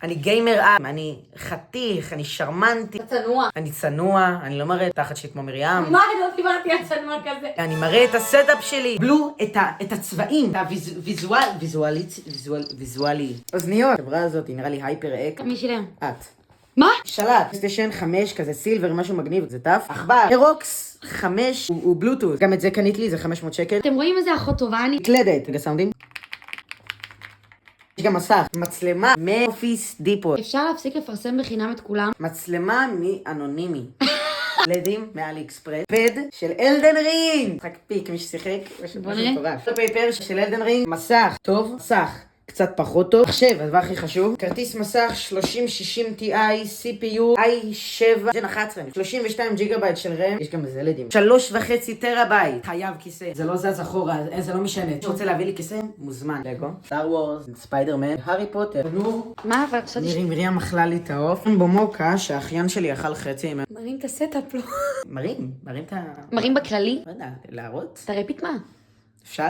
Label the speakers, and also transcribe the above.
Speaker 1: אני גיימר אב, אני חתיך, אני שרמנטי.
Speaker 2: צנוע.
Speaker 1: אני צנוע, אני לא מראה תחת שלי כמו מרים.
Speaker 2: מה, אני לא דיברתי על צנוע כזה.
Speaker 1: אני מראה את הסטאפ שלי. קבלו את הצבעים, את הוויזואלי. אוזניות. החברה הזאת היא נראה לי הייפר אק.
Speaker 2: מי שילם?
Speaker 1: את.
Speaker 2: מה?
Speaker 1: שלט. פלייסטיישן 5 כזה סילבר, משהו מגניב, זה טף. עכבר. אירוקס 5 הוא בלוטות'. גם את זה קנית לי, זה 500 שקל.
Speaker 2: אתם רואים איזה אחות טובה אני?
Speaker 1: מקלדת. רגע סאונדים. יש גם מסך. מצלמה מאופיס דיפו.
Speaker 2: אפשר להפסיק לפרסם בחינם את כולם?
Speaker 1: מצלמה מאנונימי. לדים מאלי אקספרס. פד של אלדן רינג. משחק פיק, מי ששיחק.
Speaker 2: בוא נראה.
Speaker 1: משהו פייפר של אלדן רינג. מסך. טוב. מסך. קצת פחות טוב. מחשב, הדבר הכי חשוב. כרטיס מסך 3060 Ti, CPU, i7, ג'ן 11, 32 ג'יגה בייט של רם. יש גם איזה לדים. 3.5 טראבייט. חייב כיסא. זה לא זז אחורה, זה לא משנה. מי שרוצה להביא לי כיסא, מוזמן. לגו. סטאר וורס, ספיידרמן, הארי פוטר. תנור.
Speaker 2: מה, אבל חשבתי
Speaker 1: מרים אכלה לי את העוף. במוקה שהאחיין שלי אכל חצי ממנו.
Speaker 2: מרים את הסטאפ לו.
Speaker 1: מרים את ה...
Speaker 2: מרים בכללי?
Speaker 1: לא יודע, להראות?
Speaker 2: תראה פיטמה.
Speaker 1: אפשר?